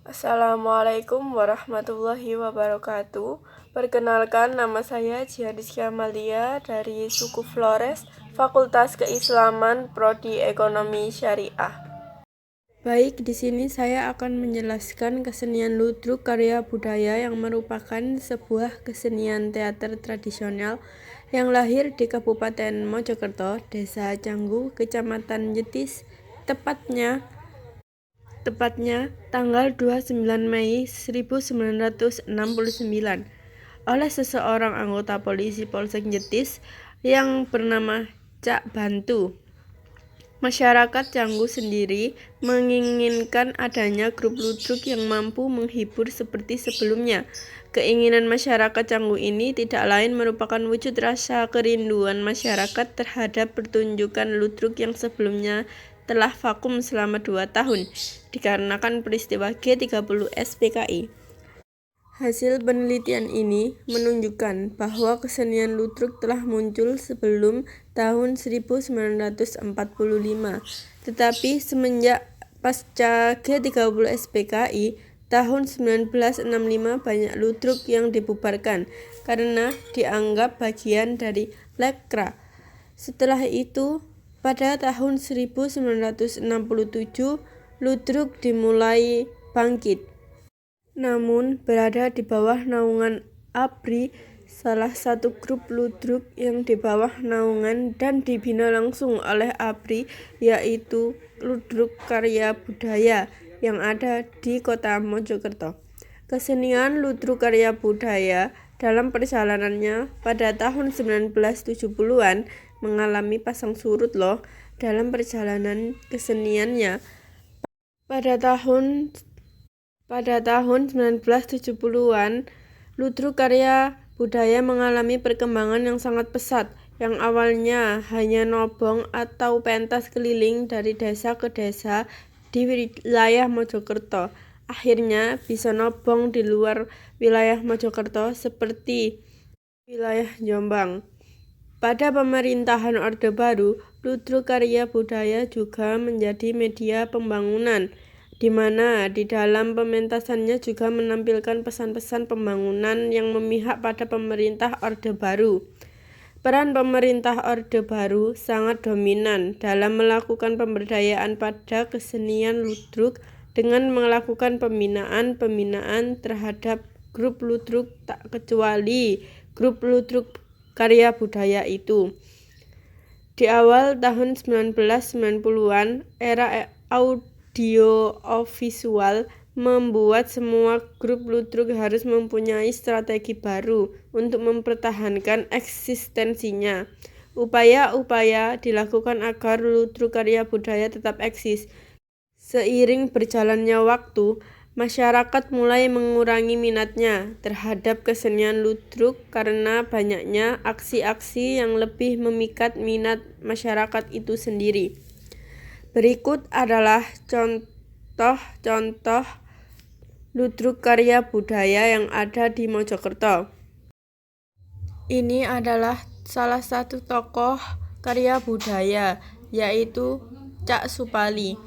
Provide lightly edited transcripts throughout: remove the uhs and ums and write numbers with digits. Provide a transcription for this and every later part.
Assalamualaikum warahmatullahi wabarakatuh. Perkenalkan, nama saya Jiharizky Amalia dari suku Flores, Fakultas Keislaman, Prodi Ekonomi Syariah. Baik, di sini saya akan menjelaskan kesenian ludruk karya budaya yang merupakan sebuah kesenian teater tradisional yang lahir di Kabupaten Mojokerto, Desa Canggu, Kecamatan Jetis, tepatnya tanggal 29 Mei 1969 oleh seseorang anggota polisi Polsek Jetis yang bernama Cak Bantu. Masyarakat Canggu sendiri menginginkan adanya grup ludruk yang mampu menghibur seperti sebelumnya. Keinginan masyarakat Canggu ini tidak lain merupakan wujud rasa kerinduan masyarakat terhadap pertunjukan ludruk yang sebelumnya telah vakum selama 2 tahun dikarenakan peristiwa G30 SPKI. Hasil penelitian ini menunjukkan bahwa kesenian ludruk telah muncul sebelum tahun 1945, tetapi semenjak pasca G30 SPKI tahun 1965 banyak ludruk yang dibubarkan karena dianggap bagian dari lekra. Setelah itu, pada tahun 1967, ludruk dimulai bangkit. Namun berada di bawah naungan ABRI, salah satu grup ludruk yang di bawah naungan dan dibina langsung oleh ABRI, yaitu Ludruk Karya Budaya yang ada di Kota Mojokerto. Kesenian ludruk karya budaya dalam perjalanannya pada tahun 1970-an mengalami pasang surut loh dalam perjalanan keseniannya. Pada tahun 1970-an, ludruk karya budaya mengalami perkembangan yang sangat pesat, yang awalnya hanya nobong atau pentas keliling dari desa ke desa di wilayah Mojokerto, akhirnya bisa nobong di luar wilayah Mojokerto seperti wilayah Jombang. Pada pemerintahan Orde Baru, ludruk karya budaya juga menjadi media pembangunan, di mana di dalam pementasannya juga menampilkan pesan-pesan pembangunan yang memihak pada pemerintah Orde Baru. Peran pemerintah Orde Baru sangat dominan dalam melakukan pemberdayaan pada kesenian ludruk dengan melakukan pembinaan terhadap grup ludruk tak kecuali grup ludruk karya budaya itu. Di awal tahun 1990-an, era audiovisual membuat semua grup ludruk harus mempunyai strategi baru untuk mempertahankan eksistensinya. Upaya-upaya dilakukan agar ludruk karya budaya tetap eksis. Seiring berjalannya waktu, masyarakat mulai mengurangi minatnya terhadap kesenian ludruk karena banyaknya aksi-aksi yang lebih memikat minat masyarakat itu sendiri. Berikut adalah contoh-contoh ludruk karya budaya yang ada di Mojokerto. Ini adalah salah satu tokoh karya budaya, yaitu Cak Supali.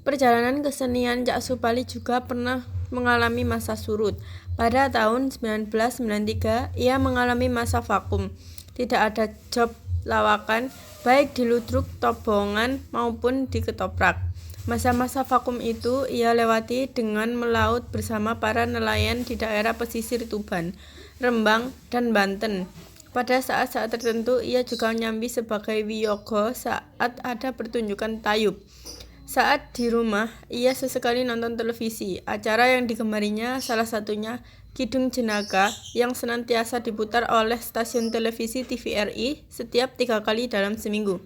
Perjalanan kesenian Cak Supali juga pernah mengalami masa surut. Pada tahun 1993, ia mengalami masa vakum. Tidak ada job lawakan, baik di ludruk, tobongan, maupun di ketoprak. Masa-masa vakum itu ia lewati dengan melaut bersama para nelayan di daerah pesisir Tuban, Rembang, dan Banten. Pada saat-saat tertentu, ia juga nyambi sebagai wiyoga saat ada pertunjukan tayub. Saat di rumah, ia sesekali nonton televisi. Acara yang digemarinya salah satunya Kidung Jenaka yang senantiasa diputar oleh stasiun televisi TVRI setiap 3 kali dalam seminggu.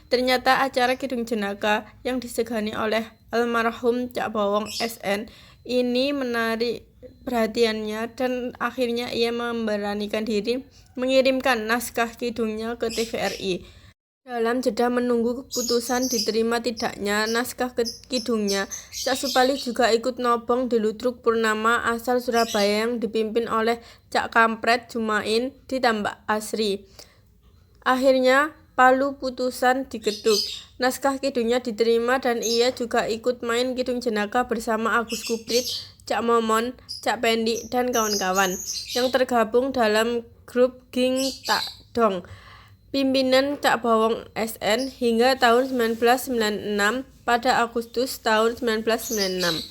Ternyata acara Kidung Jenaka yang disegani oleh almarhum Cak Bowong SN ini menarik perhatiannya dan akhirnya ia memberanikan diri mengirimkan naskah kidungnya ke TVRI. Dalam jeda menunggu keputusan diterima tidaknya naskah kidungnya, Cak Supali juga ikut nobong di ludruk Purnama asal Surabaya yang dipimpin oleh Cak Kampret Jumain di Tambak Asri. Akhirnya palu putusan diketuk, naskah kidungnya diterima dan ia juga ikut main Kidung Jenaka bersama Agus Kuprit Cak Momon, Cak Pendik, dan kawan-kawan yang tergabung dalam grup Ging Tak Dong. Pimpinan Cak Bawong SN hingga tahun 1996. Pada Agustus tahun 1996,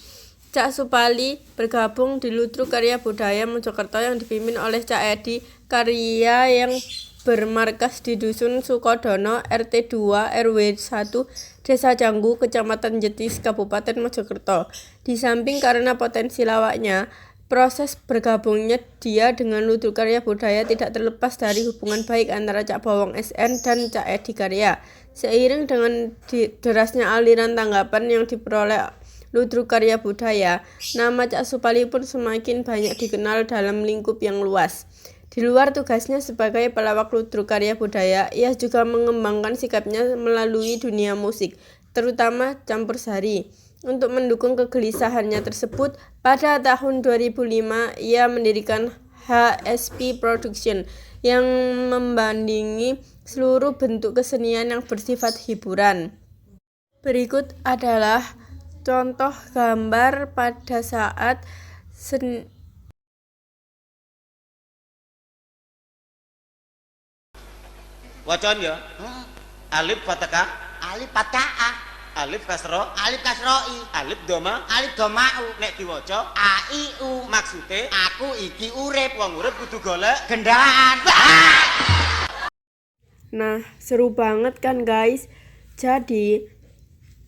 Cak Supali bergabung di Ludruk Karya Budaya Mojokerto yang dipimpin oleh Cak Edi Karya yang bermarkas di Dusun Sukodono, RT 2 RW 1, Desa Janggu, Kecamatan Jetis, Kabupaten Mojokerto. Di samping karena potensi lawaknya, proses bergabungnya dia dengan Ludruk Karya Budaya tidak terlepas dari hubungan baik antara Cak Bawong SN dan Cak Edi Karya. Seiring dengan derasnya aliran tanggapan yang diperoleh Ludruk Karya Budaya, nama Cak Supali pun semakin banyak dikenal dalam lingkup yang luas. Di luar tugasnya sebagai pelawak Ludruk Karya Budaya, ia juga mengembangkan sikapnya melalui dunia musik, terutama campursari. Untuk mendukung kegelisahannya tersebut, pada tahun 2005 ia mendirikan HSP Production yang membandingi seluruh bentuk kesenian yang bersifat hiburan. Berikut adalah contoh gambar pada saat wacan ya. Alif fathah, Alif fathah, alif kasro, alif kasroi, alif doma, alif domau, nek diwaca a i u. maksude Aku iki urip, wong urip kudu golek. gendaan. Nah, seru banget kan guys? Jadi,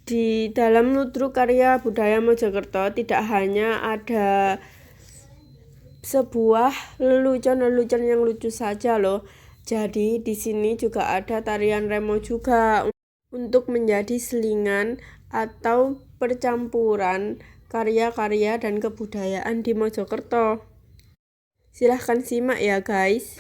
di dalam Ludruk Karya Budaya Mojokerto tidak hanya ada sebuah lelucon-lelucon yang lucu saja loh. Jadi, di sini juga ada tarian remo juga untuk menjadi selingan atau percampuran karya-karya dan kebudayaan di Mojokerto. Silahkan simak ya guys.